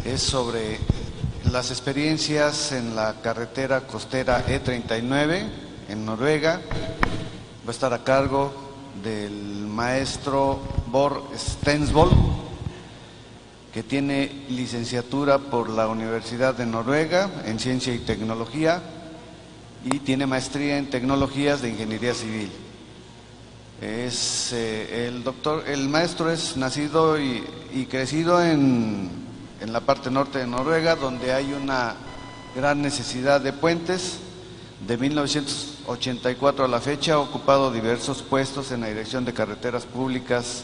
es sobre las experiencias en la carretera costera E39 en Noruega. Va a estar a cargo del maestro Borre Stensvold, que tiene licenciatura por la Universidad de Noruega en Ciencia y Tecnología y tiene maestría en Tecnologías de Ingeniería Civil. El maestro es nacido y crecido en la parte norte de Noruega, donde hay una gran necesidad de puentes. De 1984 a la fecha ha ocupado diversos puestos en la dirección de carreteras públicas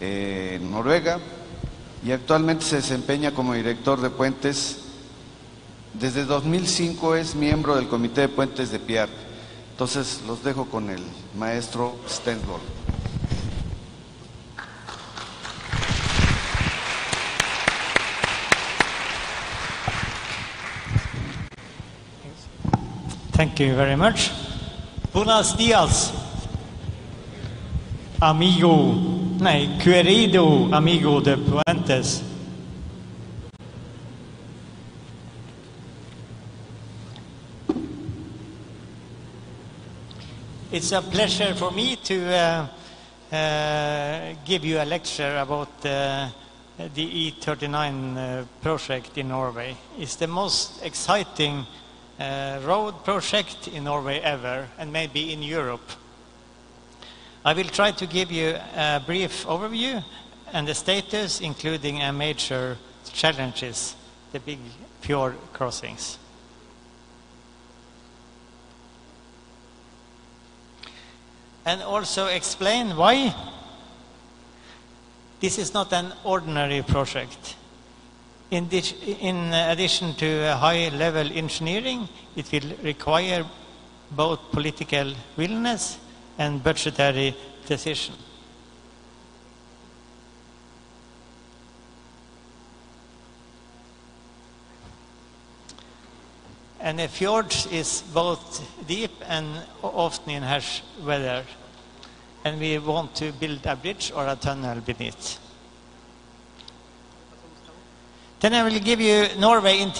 en Noruega y actualmente se desempeña como director de puentes. Desde 2005 es miembro del Comité de Puentes de PIAR. Entonces los dejo con el maestro Stensvold. Thank you very much. Buenos días, querido amigo de Puentes. It's a pleasure for me to give you a lecture about the E39 project in Norway. It's the most exciting road project in Norway ever, and maybe in Europe. I will try to give you a brief overview and the status, including major challenges, the big fjord crossings. And also explain why this is not an ordinary project. In addition to high-level engineering, it will require both political willingness and budgetary decision. And the fjord is both deep and often in harsh weather. And we want to build a bridge or a tunnel beneath. Then I will give you Norway in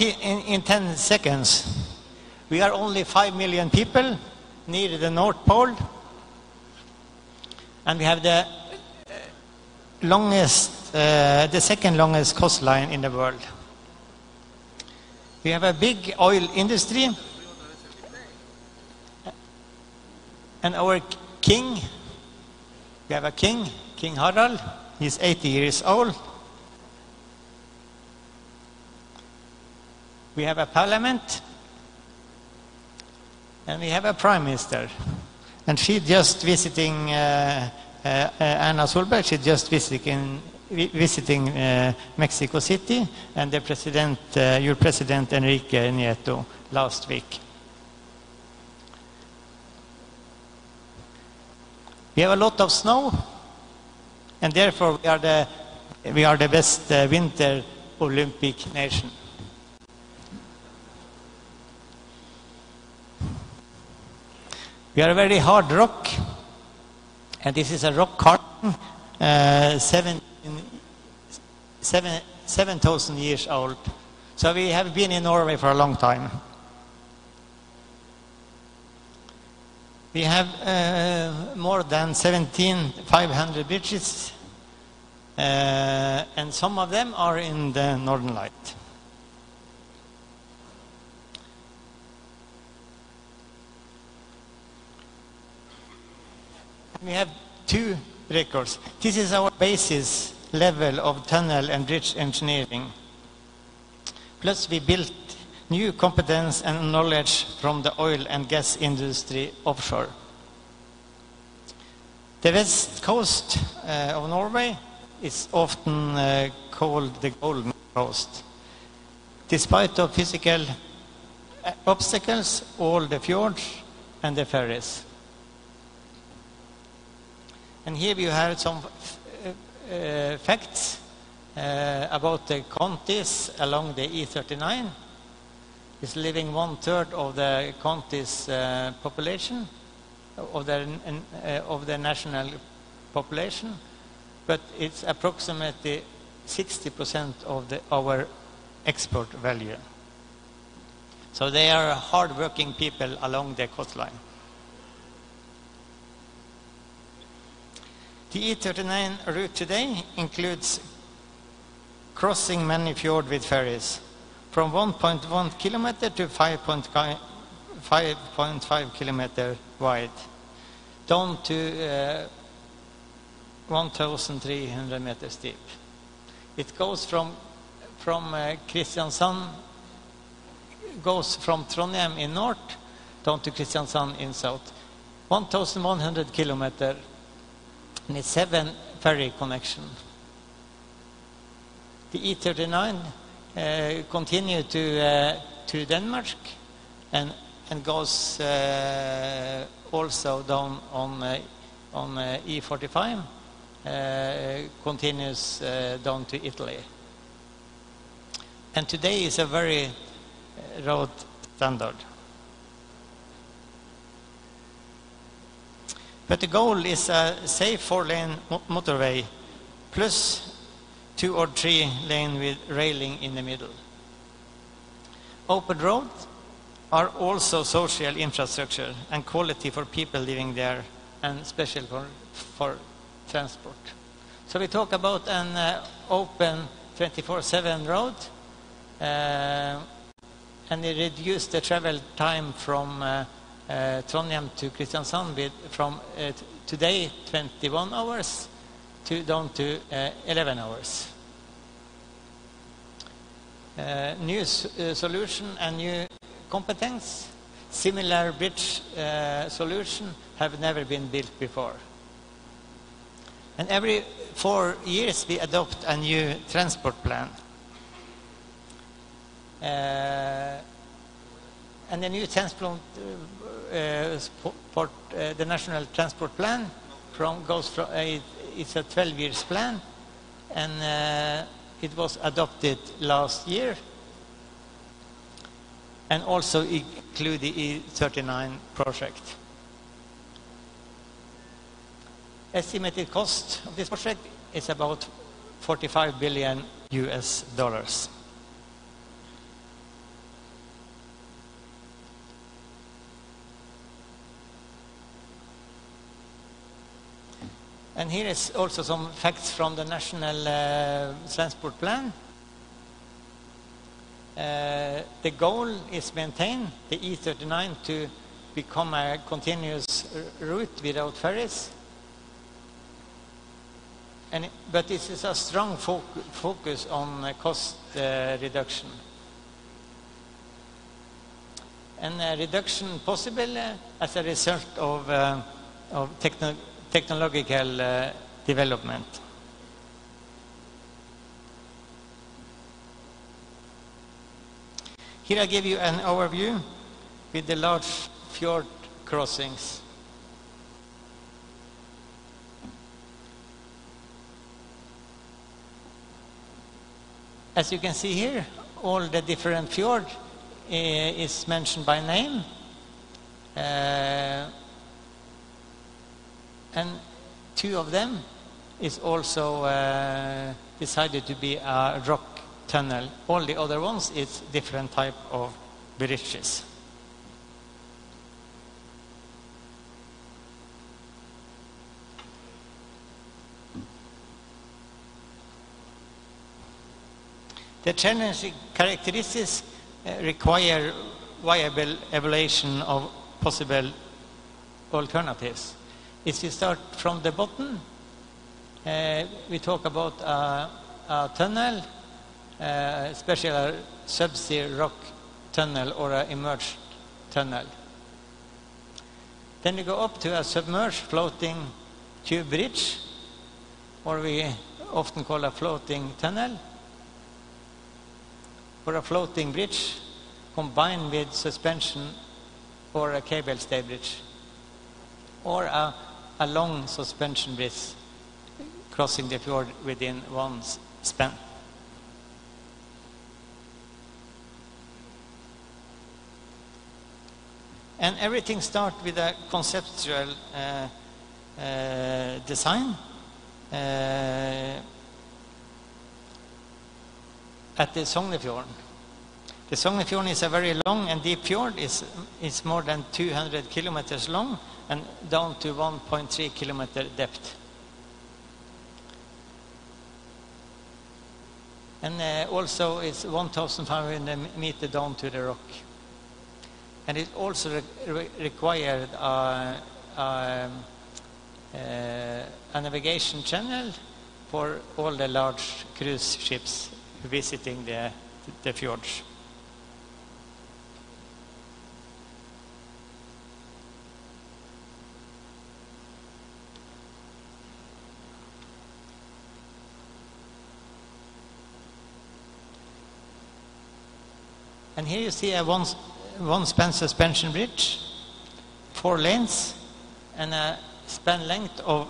10 seconds. We are only 5 million people near the North Pole. And we have the second longest coastline in the world. We have a big oil industry, and our king, we have a king, King Harald. He's 80 years old. We have a parliament, and we have a prime minister. And she just visiting, Erna Solberg, she just visiting Mexico City, and the president, your president Enrique Nieto, last week. We have a lot of snow, and therefore we are the best winter Olympic nation. We are a very hard rock, and this is a rock carving, 7,000 years old. So we have been in Norway for a long time. We have more than 17,500 bridges, and some of them are in the Northern Light. We have 2 records. This is our basis level of tunnel and bridge engineering. Plus we built new competence and knowledge from the oil and gas industry offshore. The west coast of Norway is often called the Golden Coast. Despite of physical obstacles, all the fjords and the ferries. And here you have some facts about the counties along the E39. It's living 1/3 of the county's population, of the national population, but it's approximately 60% of our export value. So they are hard-working people along the coastline. The E39 route today includes crossing many fjords with ferries, from 1.1 kilometer to 5.5 kilometer wide, down to 1,300 meters deep. It goes from Kristiansand, goes from Trondheim in north down to Kristiansand in south. 1,100 kilometer, and it's 7 ferry connection. The E39 continue to Denmark and goes also down on E45, continues down to Italy. And today is a very road standard. But the goal is a safe 4-lane motorway plus 2 or 3 lanes with railing in the middle. Open roads are also social infrastructure and quality for people living there, and especially for transport. So we talk about an open 24/7 road, and it reduced the travel time from Trondheim to Kristiansand from today 21 hours down to 11 hours. New solution and new competence. Similar bridge solution have never been built before. And every 4 years we adopt a new transport plan. And the new transport, the national transport plan it's a 12-year plan, and it was adopted last year, and also include the E39 project. Estimated cost of this project is about $45 billion. And here is also some facts from the National Transport Plan. The goal is maintain the E39 to become a continuous route without ferries. But this is a strong focus on cost reduction. And reduction possible as a result of technological development. Here I give you an overview with the large fjord crossings. As you can see here, all the different fjords is mentioned by name. And 2 of them is also decided to be a rock tunnel. All the other ones is different type of bridges. The challenging characteristics require viable evaluation of possible alternatives. If you start from the bottom, we talk about a tunnel, especially a subsea rock tunnel or an immersed tunnel. Then you go up to a submerged floating tube bridge, or we often call a floating tunnel, or a floating bridge combined with suspension or a cable stay bridge, or a long suspension bridge crossing the fjord within one span. And everything starts with a conceptual design. at the Sognefjorden. The Sognefjorden is a very long and deep fjord. It's more than 200 kilometers long and down to 1.3 kilometer depth. And also it's 1,500 meters down to the rock. And it also required a navigation channel for all the large cruise ships visiting the fjords. And here you see a one-span suspension bridge, 4 lanes, and a span length of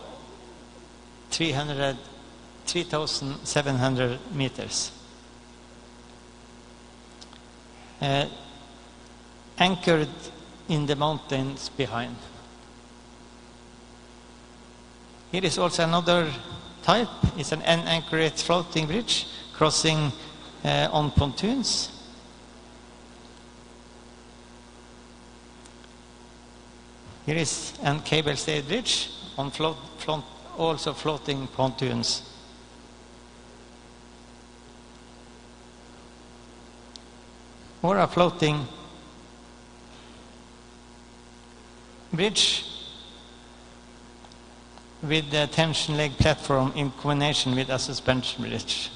3,700 meters. Anchored in the mountains behind. Here is also another type. It's an unanchored floating bridge crossing on pontoons. Here is a cable-stayed bridge on also floating pontoons. Or a floating bridge with a tension leg platform in combination with a suspension bridge.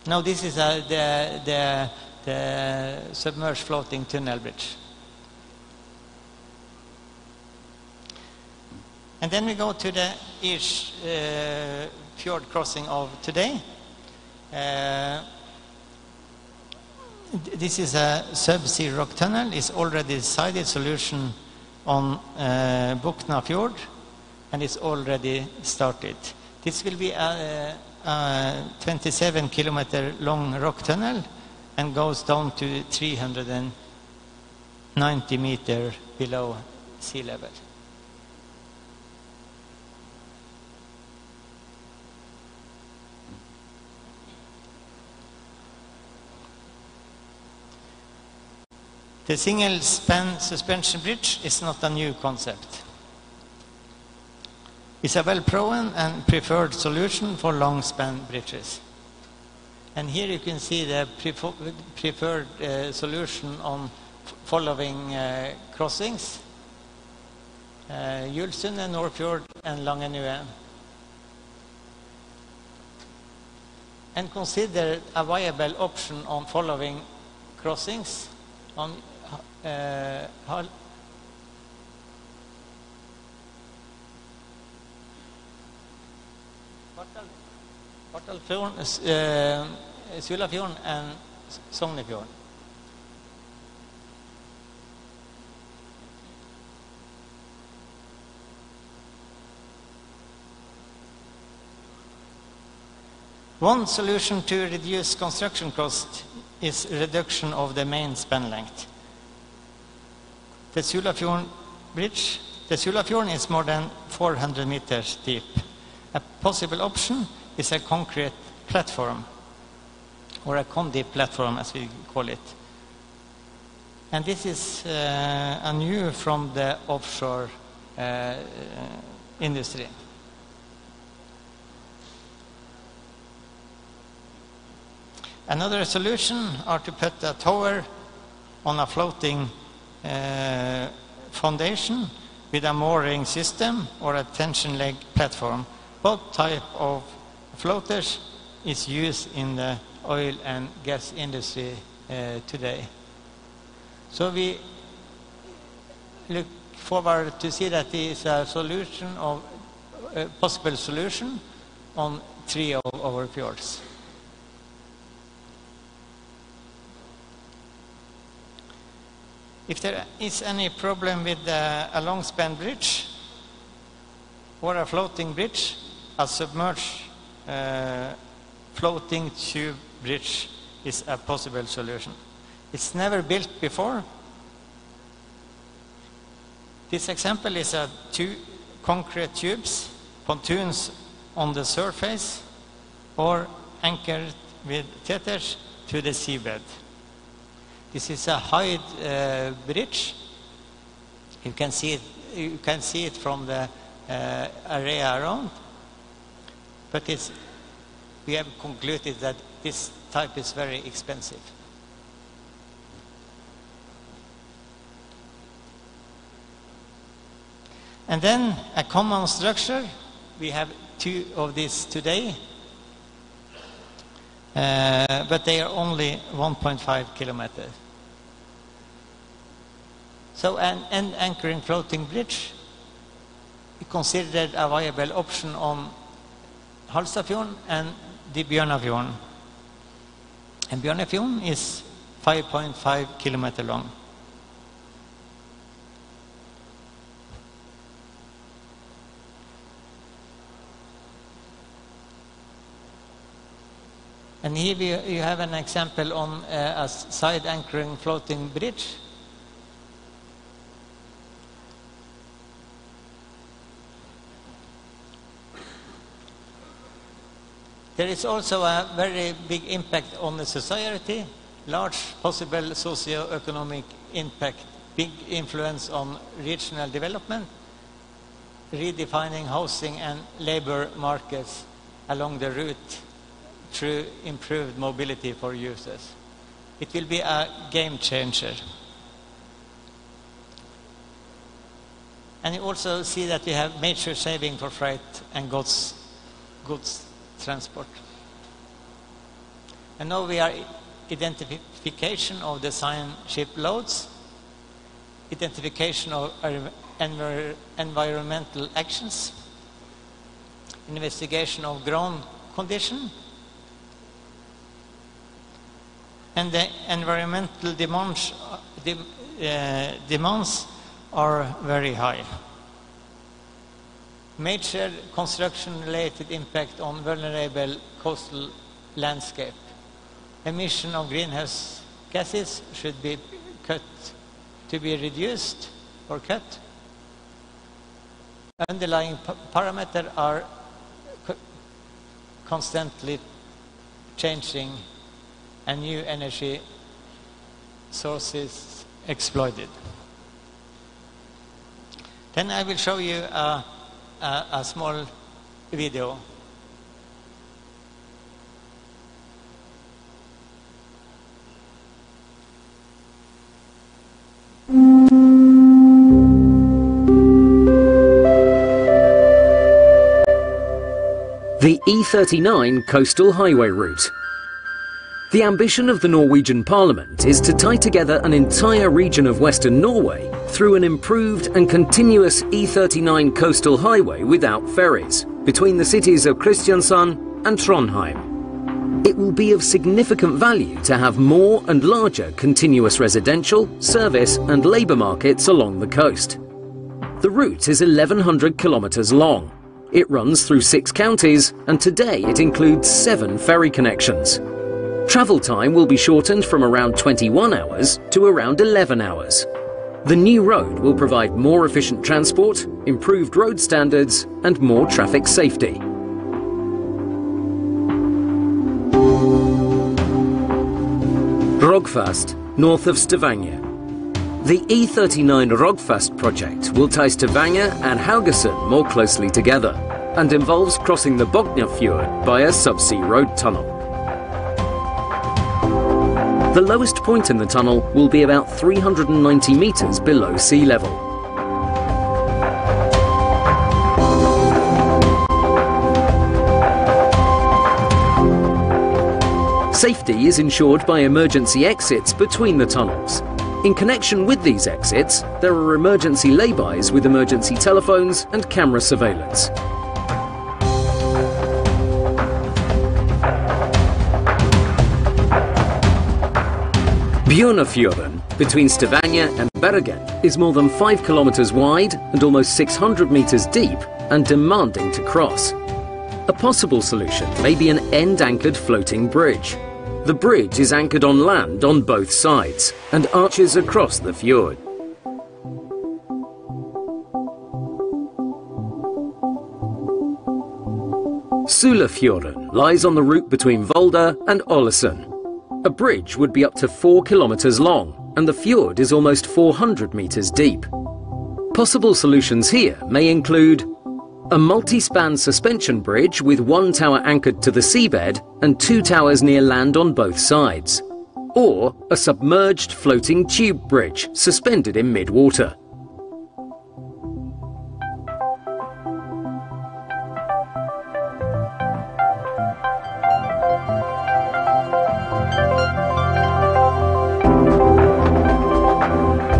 Now this is the submerged floating tunnel bridge. And then we go to the east fjord crossing of today. This is a subsea rock tunnel. It's already decided solution on Bukna Fjord, and it's already started. This will be a 27 kilometer long rock tunnel and goes down to 390 meters below sea level. The single-span suspension bridge is not a new concept. It's a well-proven and preferred solution for long-span bridges. And here you can see the preferred solution on following crossings. Julsund, Nordfjord and Langenue. And consider a viable option on following crossings on Sulafjorden and Sognefjorden. One solution to reduce construction cost is reduction of the main span length. The Sulafjorden bridge, the Sulafjorden is more than 400 meters deep. A possible option is a concrete platform, or a condeep platform as we call it. And this is a new from the offshore industry. Another solution are to put a tower on a floating foundation with a mooring system or a tension leg platform. Both type of floaters is used in the oil and gas industry today. So we look forward to see that there is a solution of a possible solution on 3 of our fjords. If there is any problem with a long span bridge or a floating bridge, a submerged floating tube bridge is a possible solution. It's never built before. This example is a 2 concrete tubes, pontoons on the surface or anchored with tethers to the seabed. This is a high bridge. You can see it from the area around, but we have concluded that this type is very expensive. And then a common structure. We have 2 of these today, but they are only 1.5 kilometers. So an end anchoring floating bridge is considered a viable option on Halsafjorden and the Bjørnafjorden. And Bjørnafjorden is 5.5 kilometers long. And here you have an example on a side anchoring floating bridge. There is also a very big impact on the society, large possible socio-economic impact, big influence on regional development, redefining housing and labor markets along the route through improved mobility for users. It will be a game changer. And you also see that we have major saving for freight and goods transport. And now we are identification of design ship loads, identification of environmental actions, investigation of ground condition, and the environmental demands are very high. Major construction-related impact on vulnerable coastal landscape. Emission of greenhouse gases should be reduced or cut. Underlying parameters are constantly changing and new energy sources exploited. Then I will show you a small video. The E39 coastal highway route. The ambition of the Norwegian Parliament is to tie together an entire region of Western Norway through an improved and continuous E39 coastal highway without ferries between the cities of Kristiansand and Trondheim. It will be of significant value to have more and larger continuous residential, service and labour markets along the coast. The route is 1,100 kilometres long. It runs through 6 counties and today it includes 7 ferry connections. Travel time will be shortened from around 21 hours to around 11 hours. The new road will provide more efficient transport, improved road standards and more traffic safety. Rogfast, north of Stavanger. The E39 Rogfast project will tie Stavanger and Haugesund more closely together and involves crossing the Boknafjord by a subsea road tunnel. The lowest point in the tunnel will be about 390 meters below sea level. Safety is ensured by emergency exits between the tunnels. In connection with these exits, there are emergency laybys with emergency telephones and camera surveillance. Bjørnafjorden, between Stavanger and Bergen, is more than 5 kilometers wide and almost 600 meters deep and demanding to cross. A possible solution may be an end-anchored floating bridge. The bridge is anchored on land on both sides and arches across the fjord. Sulafjorden lies on the route between Volda and Ålesund. A bridge would be up to 4 kilometers long, and the fjord is almost 400 meters deep. Possible solutions here may include a multi-span suspension bridge with one tower anchored to the seabed and 2 towers near land on both sides, or a submerged floating tube bridge suspended in mid-water.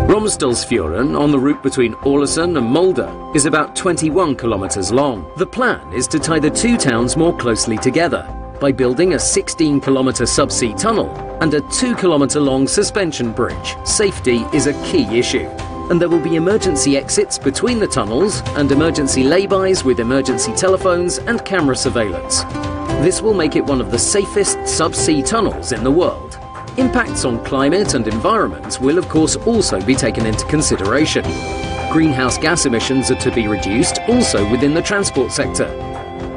Romsdalsfjorden, on the route between Ålesund and Molde, is about 21 kilometers long. The plan is to tie the 2 towns more closely together by building a 16-kilometer subsea tunnel and a 2-kilometer long suspension bridge. Safety is a key issue, and there will be emergency exits between the tunnels and emergency laybys with emergency telephones and camera surveillance. This will make it one of the safest subsea tunnels in the world. Impacts on climate and environment will of course also be taken into consideration. Greenhouse gas emissions are to be reduced also within the transport sector.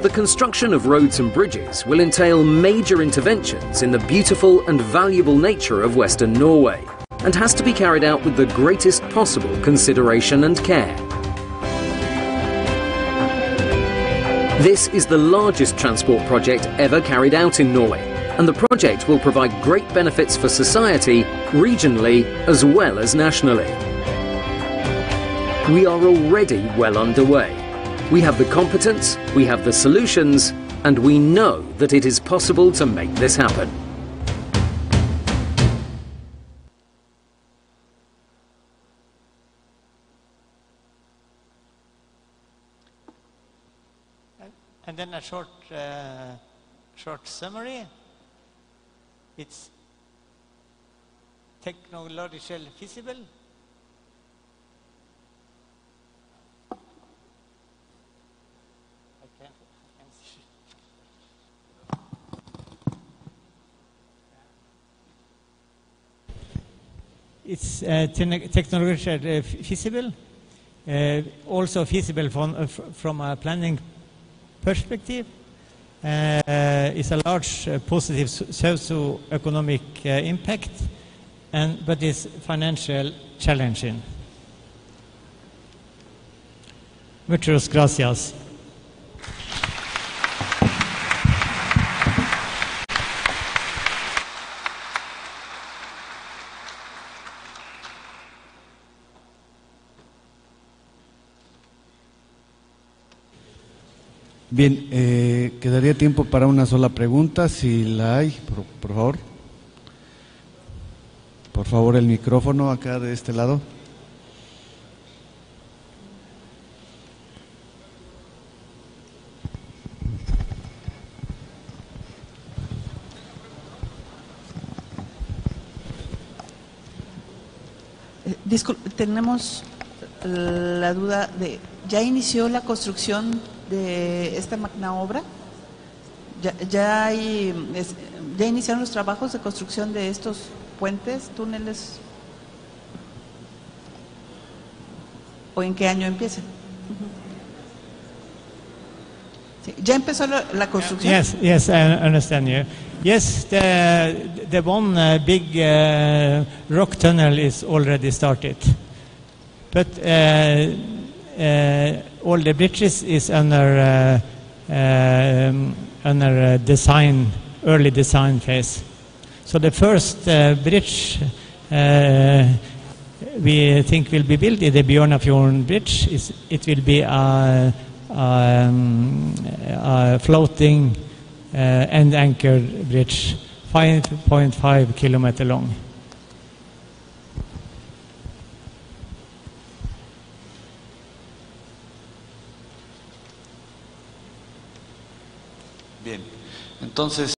The construction of roads and bridges will entail major interventions in the beautiful and valuable nature of Western Norway, and has to be carried out with the greatest possible consideration and care. This is the largest transport project ever carried out in Norway, and the project will provide great benefits for society, regionally as well as nationally. We are already well underway. We have the competence, we have the solutions, and we know that it is possible to make this happen. And then a short summary. It's technologically feasible. It's technologically feasible, also feasible from a planning perspective. It's a large positive socio-economic impact, but it's financial challenging. Muchas gracias. Bien, quedaría tiempo para una sola pregunta, si la hay, por favor. Por favor, el micrófono acá de este lado. Disculpe, tenemos la duda de, ¿ya inició la construcción de esta magna obra? ¿Ya iniciaron los trabajos de construcción de estos puentes, túneles? ¿O en qué año empiezan? Sí, ¿ya empezó la construcción? Yes, I understand you. Yes, the one big rock tunnel is already started, but all the bridges is under early design phase. So the first bridge we think will be built is the Bjørnafjorden Bridge. It will be a floating end anchored bridge, 5.5 kilometers long. Bien, entonces